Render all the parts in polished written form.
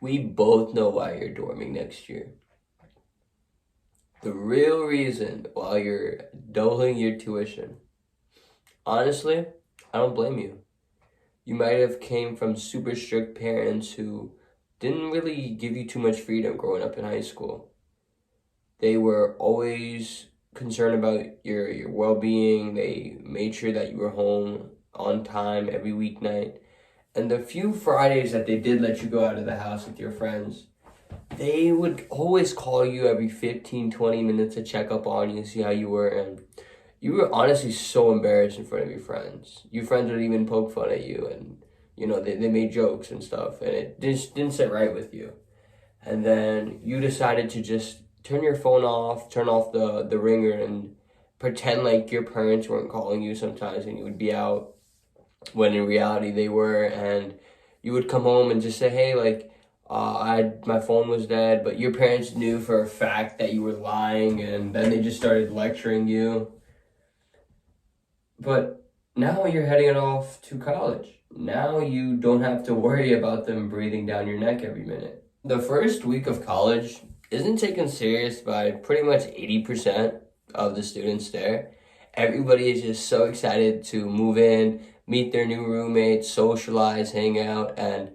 We both know why you're dorming next year. The real reason why you're doubling your tuition. Honestly, I don't blame you. You might have came from super strict parents who didn't really give you too much freedom growing up in high school. They were always concerned about your well-being. They made sure that you were home on time every weeknight. And the few Fridays that they did let you go out of the house with your friends, they would always call you every 15, 20 minutes to check up on you, see how you were. And you were honestly so embarrassed in front of your friends. Your friends would even poke fun at you, and they made jokes and stuff, and it just didn't sit right with you. And then you decided to just turn your phone off, turn off the ringer, and pretend like your parents weren't calling you sometimes, and you would be out when in reality they were. And you would come home and just say, hey, like, my phone was dead, but your parents knew for a fact that you were lying, and then they just started lecturing you. But now you're heading off to college. Now you don't have to worry about them breathing down your neck every minute. The first week of college isn't taken serious by pretty much 80% of the students there. Everybody is just so excited to move in, meet their new roommates, socialize, hang out, and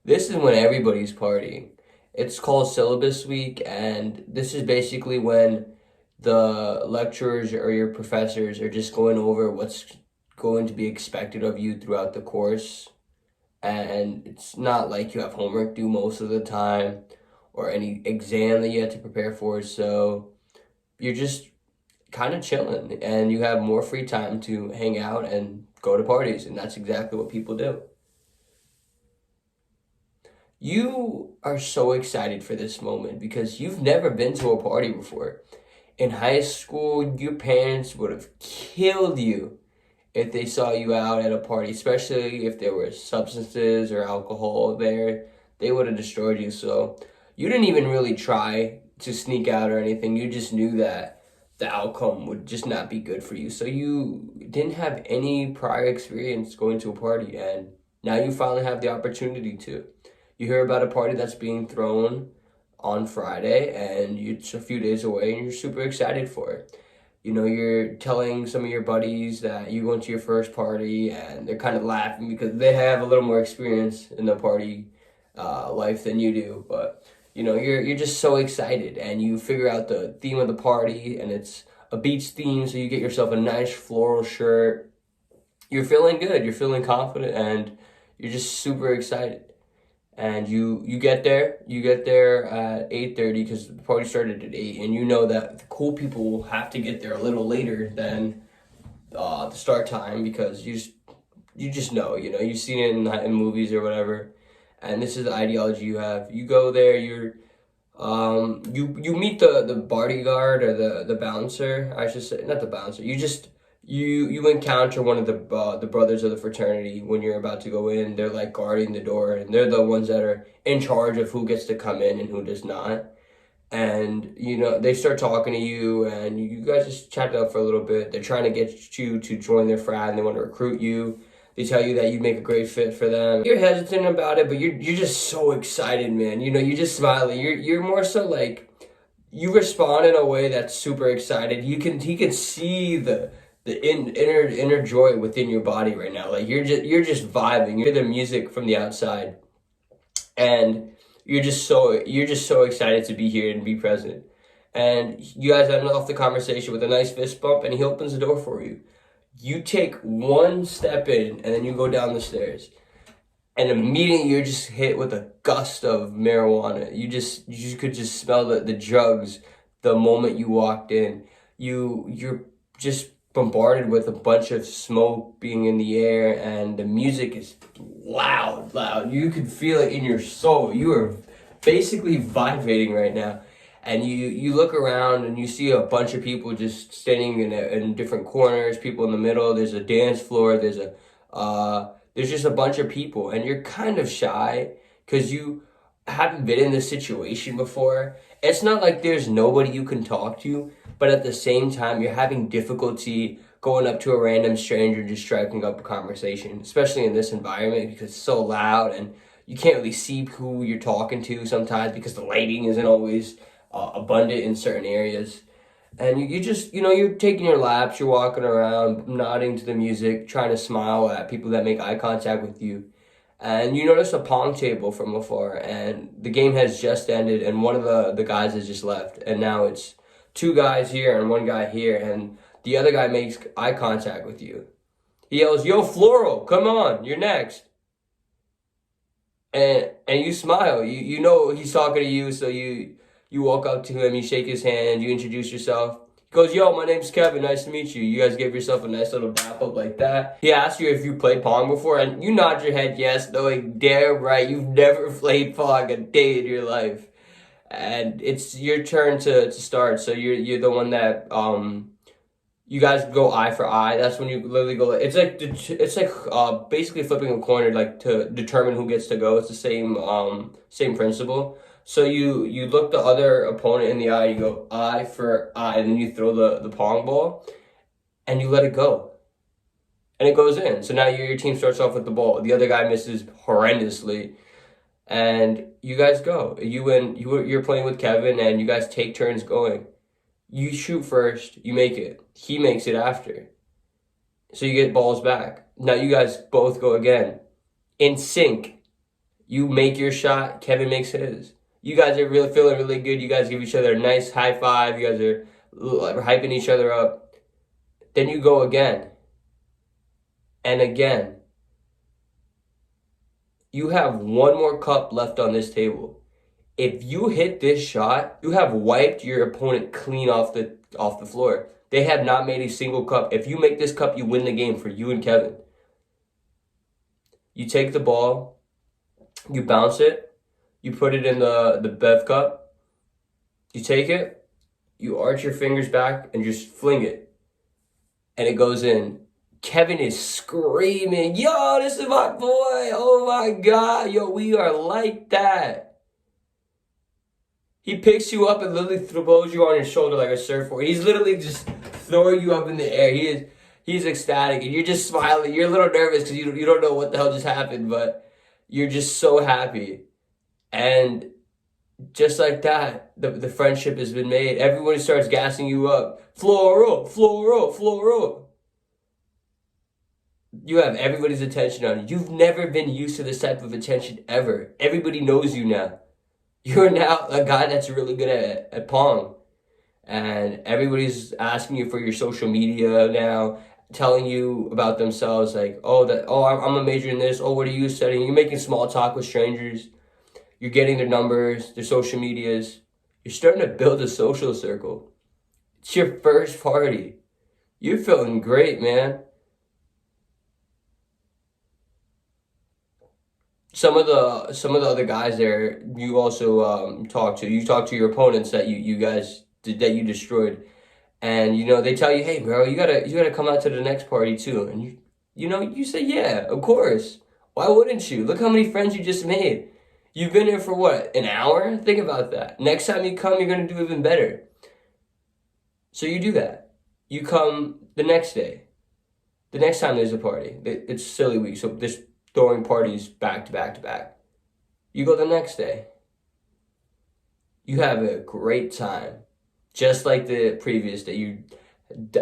this is when everybody's partying. It's called syllabus week, and this is basically when the lecturers or your professors are just going over what's going to be expected of you throughout the course. And it's not like you have homework due most of the time or any exam that you have to prepare for. So you're just kind of chilling and you have more free time to hang out and go to parties. And that's exactly what people do. You are so excited for this moment because you've never been to a party before. In high school, your parents would have killed you if they saw you out at a party, especially if there were substances or alcohol there. They would have destroyed you. So you didn't even really try to sneak out or anything. You just knew that the outcome would just not be good for you. So you didn't have any prior experience going to a party, and now you finally have the opportunity to. You hear about a party that's being thrown on Friday, and it's a few days away, and you're super excited for it. You're telling some of your buddies that you went to your first party, and they're kind of laughing because they have a little more experience in the party life than you do. But you're just so excited, and you figure out the theme of the party, and it's a beach theme, so you get yourself a nice floral shirt. You're feeling good, you're feeling confident, and you're just super excited. And you get there at 8:30 because the party started at 8, and you know that the cool people will have to get there a little later than the start time because you just know, you've seen it in movies or whatever, and this is the ideology you have. You go there, you meet the bodyguard or the bouncer, I should say, not the bouncer. You encounter one of the brothers of the fraternity when you're about to go in. They're like guarding the door, and they're the ones that are in charge of who gets to come in and who does not. And they start talking to you, and you guys just chat it up for a little bit. They're trying to get you to join their frat, and they want to recruit you. They tell you that you'd make a great fit for them. You're hesitant about it, but you're just so excited, man. You just smiling. You're more so like you respond in a way that's super excited. He can see the inner joy within your body right now. Like you're just vibing. You hear the music from the outside, and you're just so excited to be here and be present. And you guys end off the conversation with a nice fist bump, and he opens the door for you. You take one step in, and then you go down the stairs, and immediately you're just hit with a gust of marijuana. You could just smell the drugs the moment you walked in. You're just bombarded with a bunch of smoke being in the air, and the music is loud. You could feel it in your soul. You are basically vibrating right now. And you look around and you see a bunch of people just standing in different corners, people in the middle. There's a dance floor. There's just a bunch of people, and you're kind of shy because you haven't been in this situation before. It's not like there's nobody you can talk to, but at the same time, you're having difficulty going up to a random stranger just striking up a conversation, especially in this environment because it's so loud, and you can't really see who you're talking to sometimes because the lighting isn't always abundant in certain areas. And you just, you're taking your laps, you're walking around, nodding to the music, trying to smile at people that make eye contact with you. And you notice a pong table from afar, and the game has just ended, and one of the guys has just left. And now it's two guys here and one guy here, and the other guy makes eye contact with you. He yells, "Yo, Floral, come on, you're next." And you smile. You know he's talking to you, so you walk up to him, you shake his hand, you introduce yourself. He goes, "Yo, my name's Kevin, nice to meet you." You guys give yourself a nice little wrap up like that. He asks you if you played Pong before, and you nod your head yes, knowing damn right you've never played Pong a day in your life. And it's your turn to start, so you're the one that you guys go eye for eye. That's when you literally go. It's like basically flipping a coin, like to determine who gets to go. It's the same principle. So you look the other opponent in the eye. You go eye for eye, and then you throw the pong ball, and you let it go, and it goes in. So now your team starts off with the ball. The other guy misses horrendously, and you guys go. You win. You're playing with Kevin, and you guys take turns going. You shoot first, you make it. He makes it after. So you get balls back. Now you guys both go again. In sync. You make your shot, Kevin makes his. You guys are really feeling really good. You guys give each other a nice high five. You guys are hyping each other up. Then you go again. And again. You have one more cup left on this table. If you hit this shot, you have wiped your opponent clean off the floor. They have not made a single cup. If you make this cup, you win the game for you and Kevin. You take the ball, you bounce it, you put it in the bev cup, you take it, you arch your fingers back and just fling it. And it goes in. Kevin is screaming, "Yo, this is my boy. Oh my God. Yo, we are like that." He picks you up and literally throws you on your shoulder like a surfboard. He's literally just throwing you up in the air. He's ecstatic, and you're just smiling. You're a little nervous because you don't know what the hell just happened, but you're just so happy. And just like that, the friendship has been made. Everyone starts gassing you up. Floral, floral, floral. You have everybody's attention on you. You've never been used to this type of attention ever. Everybody knows you now. You're now a guy that's really good at Pong. And everybody's asking you for your social media now, telling you about themselves, like, I'm a major in this. Oh, what are you studying? You're making small talk with strangers. You're getting their numbers, their social medias. You're starting to build a social circle. It's your first party. You're feeling great, man. Some of the other guys there, you also talk to. You talk to your opponents that you guys that you destroyed, and they tell you, "Hey, bro, you gotta come out to the next party too." And you say, "Yeah, of course. Why wouldn't you? Look how many friends you just made. You've been here for what, an hour? Think about that. Next time you come, you're gonna do even better." So you do that. You come the next day. The next time there's a party, it's silly week, so this. Throwing parties back to back to back. You go the next day. You have a great time. Just like the previous day. You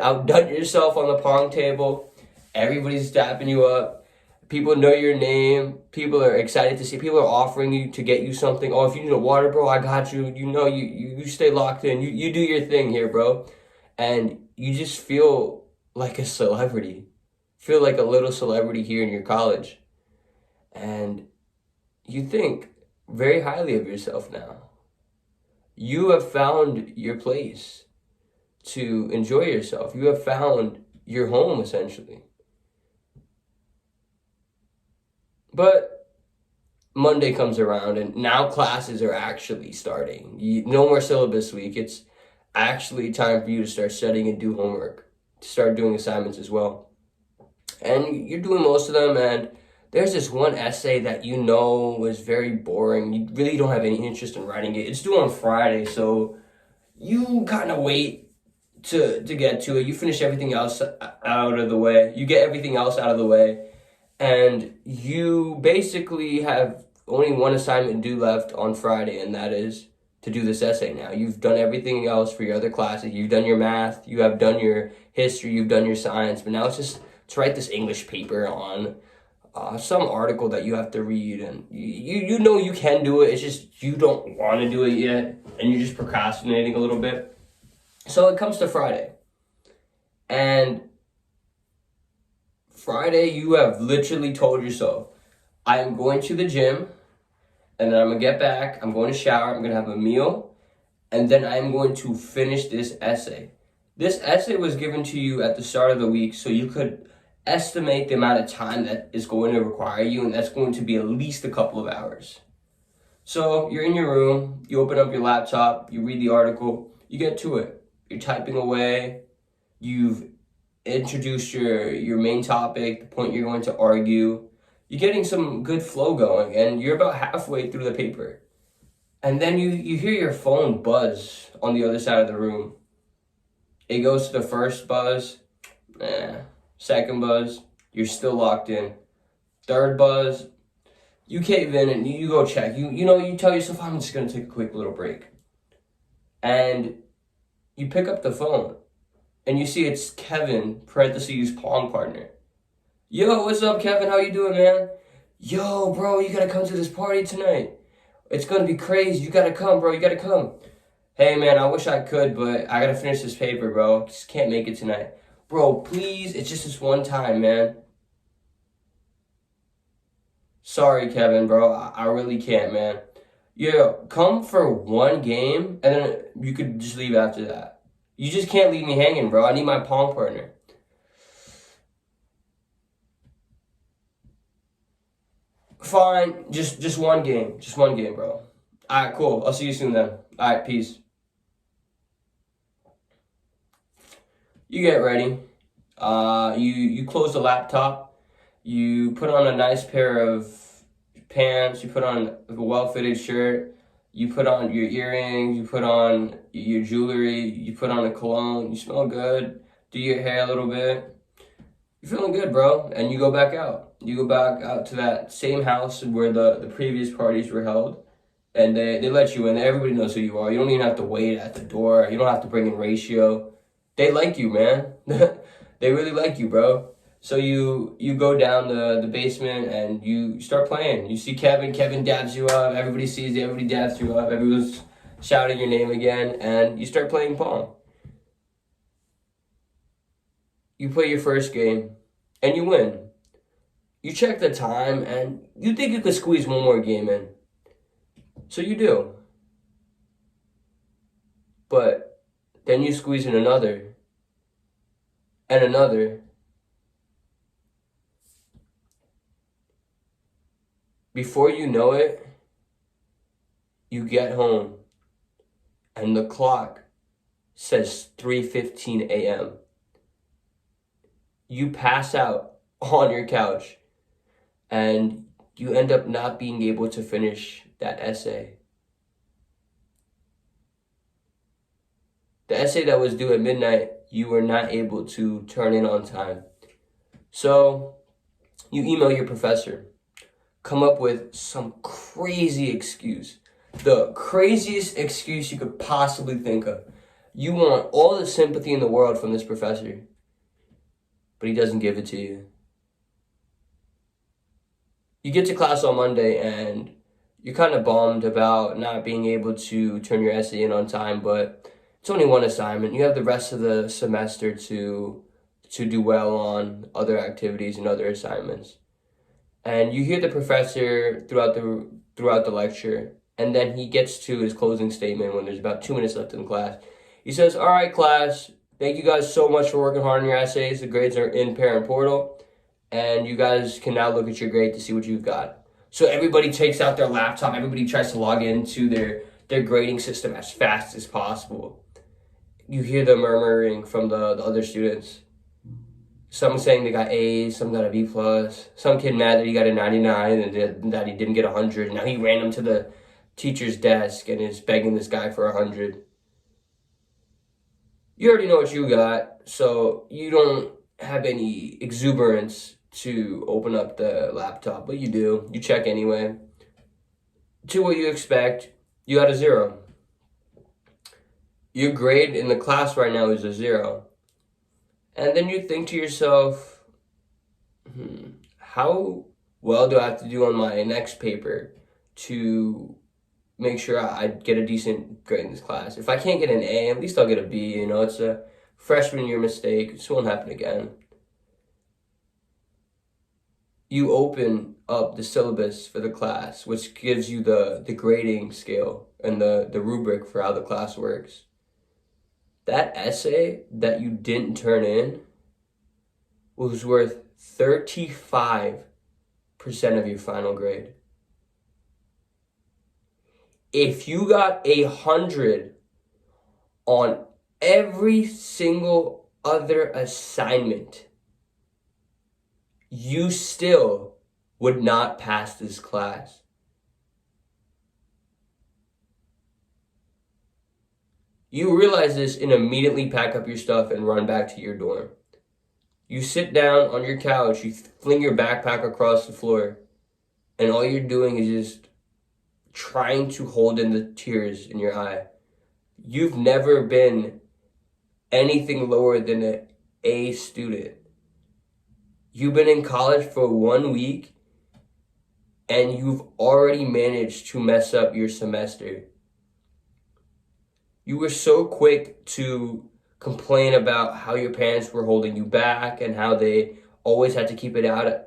outdone yourself on the pong table. Everybody's dapping you up. People know your name. People are excited to see. People are offering you to get you something. "Oh, if you need a water, bro, I got you." You stay locked in. You do your thing here, bro. And you just feel like a celebrity. Feel like a little celebrity here in your college. And you think very highly of yourself now. You have found your place to enjoy yourself. You have found your home, essentially. But Monday comes around, and now classes are actually starting. No more syllabus week. It's actually time for you to start studying and do homework. To start doing assignments as well. And you're doing most of them, and there's this one essay that was very boring. You really don't have any interest in writing it. It's due on Friday, so you kind of wait to get to it. You finish everything else out of the way. You get everything else out of the way, and you basically have only one assignment due left on Friday, and that is to do this essay now. You've done everything else for your other classes. You've done your math, you have done your history, you've done your science, but now it's just to write this English paper on some article that you have to read, and you know you can do it. It's just you don't want to do it yet, and you're just procrastinating a little bit. So it comes to Friday, and Friday you have literally told yourself, I am going to the gym, and then I'm gonna get back, I'm going to shower, I'm gonna have a meal, and then I'm going to finish this essay. This essay was given to you at the start of the week so you could estimate the amount of time that is going to require you, and that's going to be at least a couple of hours. So you're in your room, you open up your laptop, you read the article, you get to it. You're typing away, you've introduced your main topic, the point you're going to argue. You're getting some good flow going, and you're about halfway through the paper. And then you hear your phone buzz on the other side of the room. It goes to the first buzz, second buzz, you're still locked in. Third buzz, you cave in and you go check. You tell yourself, I'm just gonna take a quick little break. And you pick up the phone and you see it's Kevin, parentheses, Pong partner. Yo, what's up, Kevin? How you doing, man? Yo, bro, you gotta come to this party tonight. It's gonna be crazy. You gotta come, bro. You gotta come. Hey, man, I wish I could, but I gotta finish this paper, bro. Just can't make it tonight. Bro, please, it's just this one time, man. Sorry, Kevin, bro. I really can't, man. Yeah, come for one game, and then you could just leave after that. You just can't leave me hanging, bro. I need my Pong partner. Fine, just one game. Just one game, bro. Alright, cool. I'll see you soon then. Alright, peace. You get ready. You close the laptop. You put on a nice pair of pants. You put on a well-fitted shirt. You put on your earrings. You put on your jewelry. You put on a cologne. You smell good. Do your hair a little bit. You're feeling good, bro. And you go back out. You go back out to that same house where the previous parties were held. And they let you in. Everybody knows who you are. You don't even have to wait at the door. You don't have to bring in ratio. They like you, man. They really like you, bro. So you go down the basement and you start playing. You see Kevin. Kevin dabs you up. Everybody sees you. Everybody dabs you up. Everyone's shouting your name again. And you start playing Pong. You play your first game. And you win. You check the time and you think you could squeeze one more game in. So you do. But then you squeeze in another. And another. Before you know it, you get home and the clock says 3:15 a.m. You pass out on your couch and you end up not being able to finish that essay. The essay that was due at midnight, you were not able to turn in on time. So you email your professor, come up with some crazy excuse, the craziest excuse you could possibly think of. You want all the sympathy in the world from this professor, but he doesn't give it to you. You get to class on Monday and you're kind of bummed about not being able to turn your essay in on time, but it's only one assignment. You have the rest of the semester to do well on other activities and other assignments. And you hear the professor throughout the lecture, and then he gets to his closing statement when there's about 2 minutes left in class. He says, all right, class, thank you guys so much for working hard on your essays. The grades are in parent portal, and you guys can now look at your grade to see what you've got. So everybody takes out their laptop. Everybody tries to log into their grading system as fast as possible. You hear the murmuring from the other students. Some saying they got A's, some got a B+. Some kid mad that he got a 99 and that he didn't get 100. Now he ran him to the teacher's desk and is begging this guy for 100. You already know what you got, so you don't have any exuberance to open up the laptop, but you do. You check anyway. to what you expect, you got a 0. Your grade in the class right now is a 0. And then you think to yourself, how well do I have to do on my next paper to make sure I get a decent grade in this class? If I can't get an A, at least I'll get a B. You know, it's a freshman year mistake. This won't happen again. You open up the syllabus for the class, which gives you the grading scale and the rubric for how the class works. That essay that you didn't turn in was worth 35% of your final grade. If you got 100 on every single other assignment, you still would not pass this class. You realize this and immediately pack up your stuff and run back to your dorm. You sit down on your couch, you fling your backpack across the floor, and all you're doing is just trying to hold in the tears in your eye. You've never been anything lower than an A student. You've been in college for 1 week, and you've already managed to mess up your semester. You were so quick to complain about how your parents were holding you back and how they always had to keep an eye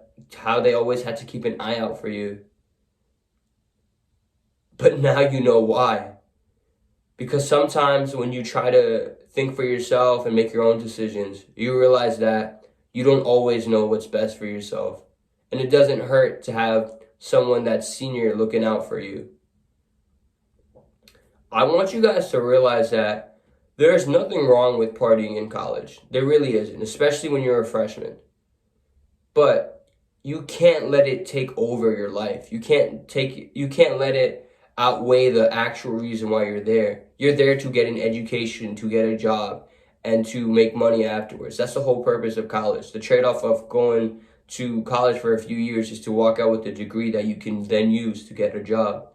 out for you. But now you know why. Because sometimes when you try to think for yourself and make your own decisions, you realize that you don't always know what's best for yourself. And it doesn't hurt to have someone that's senior looking out for you. I want you guys to realize that there's nothing wrong with partying in college. There really isn't, especially when you're a freshman. But you can't let it take over your life. You can't let it outweigh the actual reason why you're there. You're there to get an education, to get a job, and to make money afterwards. That's the whole purpose of college. The trade-off of going to college for a few years is to walk out with a degree that you can then use to get a job.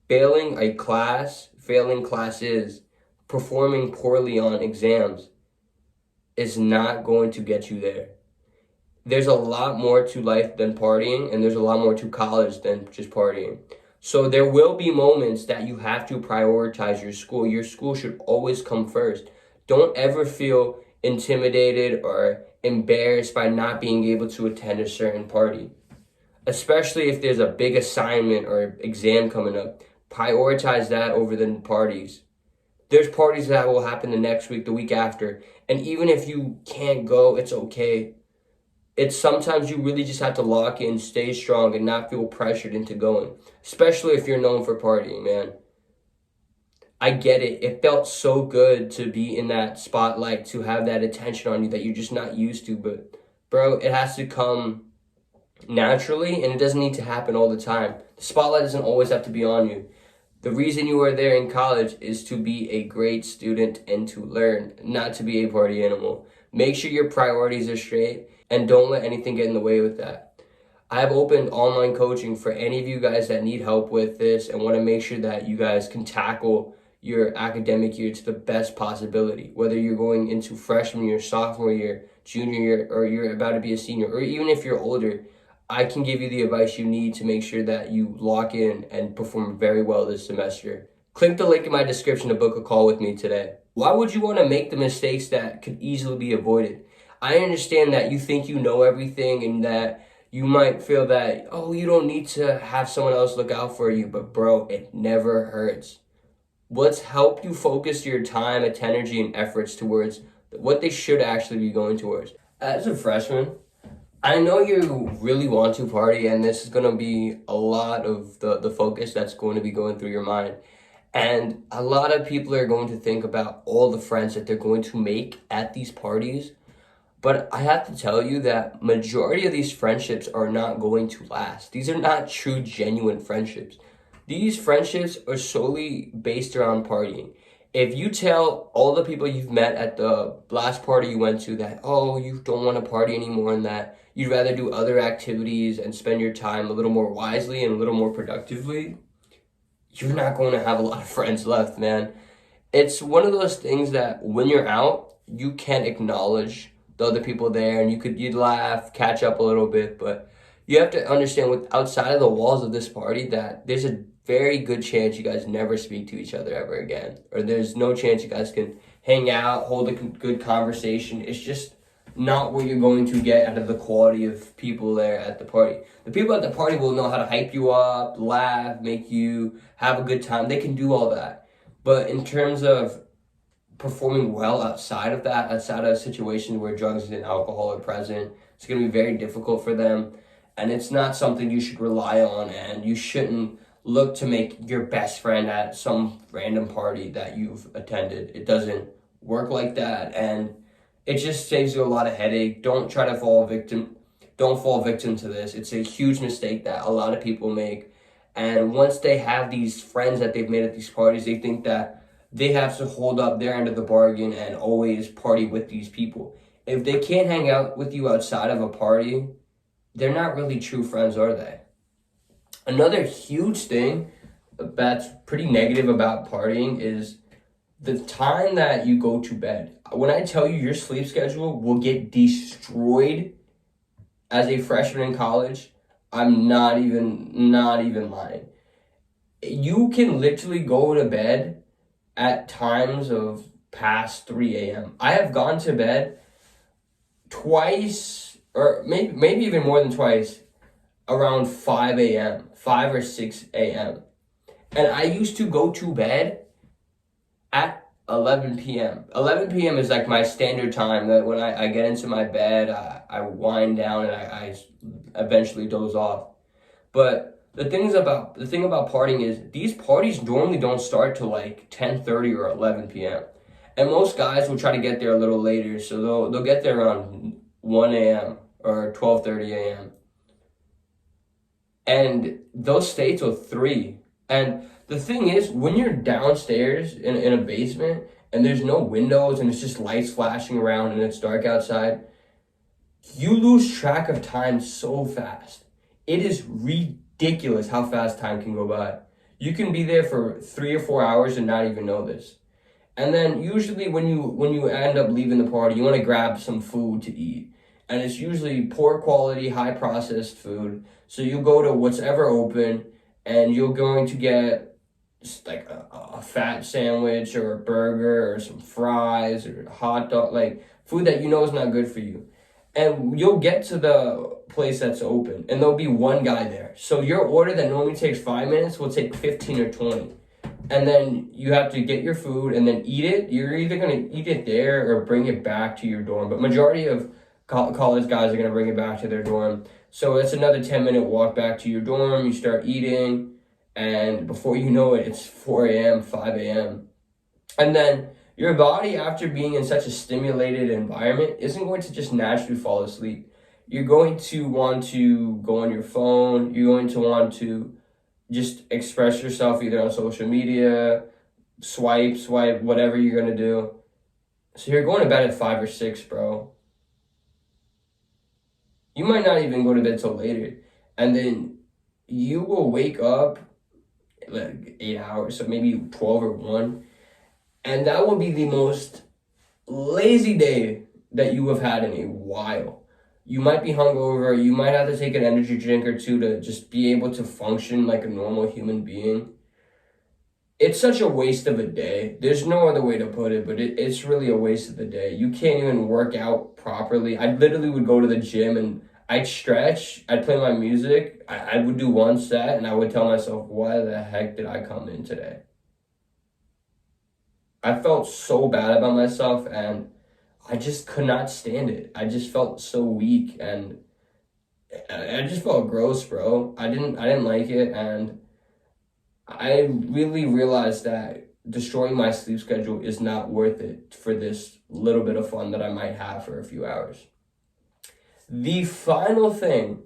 Failing classes, performing poorly on exams is not going to get you there. There's a lot more to life than partying, and there's a lot more to college than just partying. So there will be moments that you have to prioritize your school. Your school should always come first. Don't ever feel intimidated or embarrassed by not being able to attend a certain party. Especially if there's a big assignment or exam coming up. Prioritize that over the parties. There's parties that will happen the next week, the week after. And even if you can't go, it's okay. It's sometimes you really just have to lock in, stay strong, and not feel pressured into going. Especially if you're known for partying, man. I get it. It felt so good to be in that spotlight, to have that attention on you that you're just not used to. But, bro, it has to come naturally, and it doesn't need to happen all the time. The spotlight doesn't always have to be on you. The reason you are there in college is to be a great student and to learn, not to be a party animal. Make sure your priorities are straight, and don't let anything get in the way with that. I have opened online coaching for any of you guys that need help with this and want to make sure that you guys can tackle your academic year to the best possibility. Whether you're going into freshman year, sophomore year, junior year, or you're about to be a senior, or even if you're older, I can give you the advice you need to make sure that you lock in and perform very well this semester. Click the link in my description to book a call with me today. Why would you want to make the mistakes that could easily be avoided? I understand that you think you know everything and that you might feel that, oh, you don't need to have someone else look out for you, but bro, it never hurts. Let's help you focus your time, energy, and efforts towards what they should actually be going towards. As a freshman, I know you really want to party, and this is going to be a lot of the focus that's going to be going through your mind. And a lot of people are going to think about all the friends that they're going to make at these parties. But I have to tell you that majority of these friendships are not going to last. These are not true, genuine friendships. These friendships are solely based around partying. If you tell all the people you've met at the last party you went to that, oh, you don't want to party anymore and that you'd rather do other activities and spend your time a little more wisely and a little more productively, you're not going to have a lot of friends left, man. It's one of those things that when you're out, you can acknowledge the other people there, and you'd laugh, catch up a little bit, but you have to understand with outside of the walls of this party that there's a very good chance you guys never speak to each other ever again, or there's no chance you guys can hang out, hold a good conversation. It's just not what you're going to get out of the quality of people there at the party. The people at the party will know how to hype you up, laugh, make you have a good time. They can do all that. But in terms of performing well outside of that, outside of situations where drugs and alcohol are present, it's going to be very difficult for them. And it's not something you should rely on, and you shouldn't look to make your best friend at some random party that you've attended. It doesn't work like that, and it just saves you a lot of headache. Don't fall victim to this. It's a huge mistake that a lot of people make. And once they have these friends that they've made at these parties, they think that they have to hold up their end of the bargain and always party with these people. If they can't hang out with you outside of a party, they're not really true friends, are they? Another huge thing that's pretty negative about partying is the time that you go to bed. When I tell you your sleep schedule will get destroyed as a freshman in college, I'm not even lying. You can literally go to bed at times of past 3 a.m. I have gone to bed twice, or maybe even more than twice, around 5 a.m., 5 or 6 a.m. And I used to go to bed at 11 p.m. 11 p.m. is like my standard time that when I get into my bed, I wind down and I eventually doze off. But the thing about partying is these parties normally don't start till like 10:30 or 11 p.m. And most guys will try to get there a little later, so they'll get there around 1 a.m. or 12:30 a.m. And they'll stay till 3. And the thing is, when you're downstairs in a basement and there's no windows and it's just lights flashing around and it's dark outside, you lose track of time so fast. It is ridiculous how fast time can go by. You can be there for 3 or 4 hours and not even know this. And then usually when you end up leaving the party, you want to grab some food to eat. And it's usually poor quality, high processed food. So you go to what's ever open and you're going to get like a fat sandwich or a burger or some fries or a hot dog, like food that you know is not good for you. And you'll get to the place that's open and there'll be one guy there. So your order that normally takes 5 minutes will take 15 or 20. And then you have to get your food and then eat it. You're either going to eat it there or bring it back to your dorm. But majority of college guys are going to bring it back to their dorm. So it's another 10-minute walk back to your dorm. You start eating, and before you know it, it's 4 a.m., 5 a.m. And then your body, after being in such a stimulated environment, isn't going to just naturally fall asleep. You're going to want to go on your phone. You're going to want to just express yourself either on social media, swipe, whatever you're going to do. So you're going to bed at 5 or 6, bro. You might not even go to bed till later. And then you will wake up like 8 hours, so maybe 12 or 1. And that will be the most lazy day that you have had in a while. You might be hungover. You might have to take an energy drink or two to just be able to function like a normal human being. It's such a waste of a day. There's no other way to put it, but it's really a waste of the day. You can't even work out properly. I literally would go to the gym and I'd stretch, I'd play my music, I would do one set, and I would tell myself, why the heck did I come in today? I felt so bad about myself, and I just could not stand it. I just felt so weak, and I just felt gross, bro. I didn't like it, and I really realized that destroying my sleep schedule is not worth it for this little bit of fun that I might have for a few hours. The final thing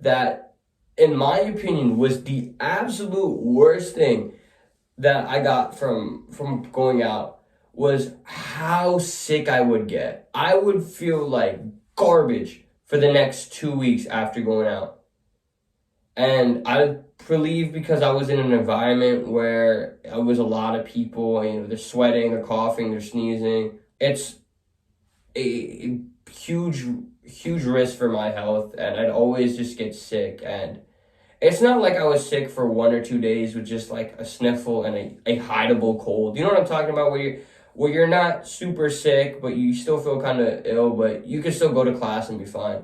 that, in my opinion, was the absolute worst thing that I got from going out was how sick I would get. I would feel like garbage for the next 2 weeks after going out. And I believe because I was in an environment where it was a lot of people, and, they're sweating, they're coughing, they're sneezing. It's a huge, huge risk for my health, and I'd always just get sick. And it's not like I was sick for 1 or 2 days with just like a sniffle and a hideable cold. You know what I'm talking about? Where you're not super sick, but you still feel kind of ill, but you can still go to class and be fine.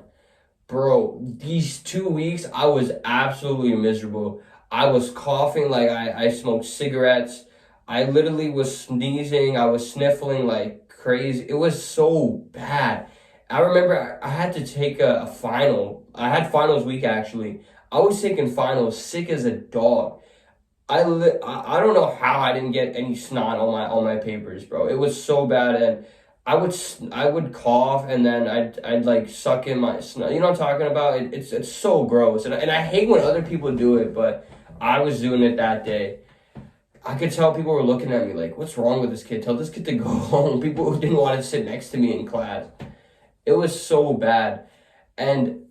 Bro, these 2 weeks, I was absolutely miserable. I was coughing like I smoked cigarettes. I literally was sneezing. I was sniffling like crazy. It was so bad. I remember I had to take a final. I had finals week actually. I was taking finals sick as a dog. I don't know how I didn't get any snot on my papers, bro. It was so bad, and I would cough, and then I'd like suck in my snot. You know what I'm talking about? It's so gross, and I hate when other people do it, but I was doing it that day. I could tell people were looking at me like, "What's wrong with this kid? Tell this kid to go home." People who didn't want to sit next to me in class. It was so bad, and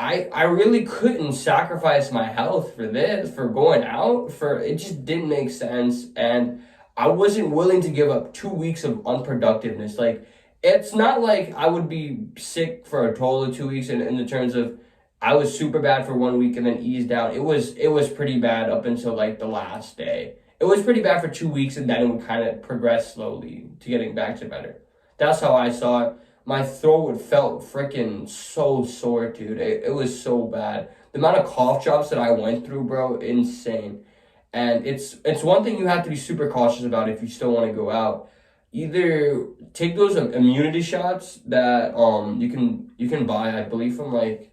I really couldn't sacrifice my health for this, for going out, for it just didn't make sense. And I wasn't willing to give up 2 weeks of unproductiveness. Like, it's not like I would be sick for a total of 2 weeks in the terms of I was super bad for 1 week and then eased out. It was pretty bad up until like the last day. It was pretty bad for 2 weeks, and then it would kind of progress slowly to getting back to better. That's how I saw it. My throat felt freaking so sore, dude. It was so bad. The amount of cough drops that I went through, bro, insane. And it's one thing you have to be super cautious about if you still want to go out. Either take those immunity shots that you can buy, I believe, from like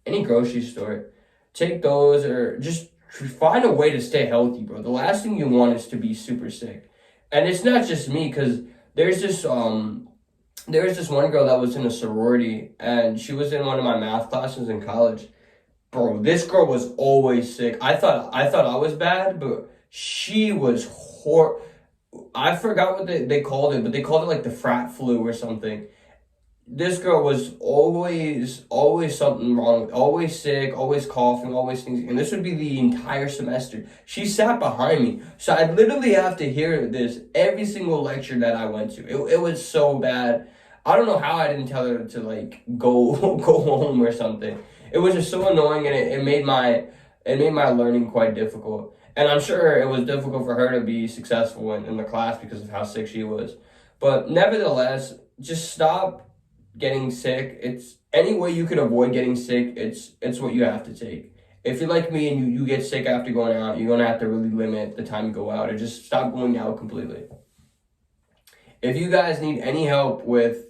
any grocery store. Take those, or just find a way to stay healthy, bro. The last thing you want is to be super sick. And it's not just me, because there's this there was this one girl that was in a sorority, and she was in one of my math classes in college. Bro, this girl was always sick. I thought I was bad, but she was I forgot what they called it, but they called it like the frat flu or something. This girl was always something wrong, always sick, always coughing, always sneezing, and this would be the entire semester. She sat behind me, so I'd literally have to hear this every single lecture that I went to. It was so bad. I don't know how I didn't tell her to like go go home or something. It was just so annoying, and it made my learning quite difficult. And I'm sure it was difficult for her to be successful in the class because of how sick she was. But nevertheless, just stop getting sick. It's any way you can avoid getting sick, it's what you have to take. If you're like me and you get sick after going out, you're gonna have to really limit the time you go out, or just stop going out completely. If you guys need any help with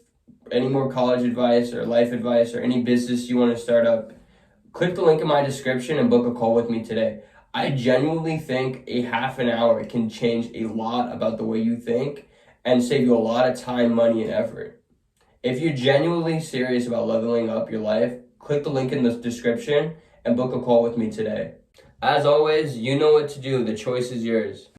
any more college advice or life advice or any business you want to start up, click the link in my description and book a call with me today. I genuinely think a half an hour can change a lot about the way you think and save you a lot of time, money, and effort. If you're genuinely serious about leveling up your life, click the link in the description and book a call with me today. As always, you know what to do. The choice is yours.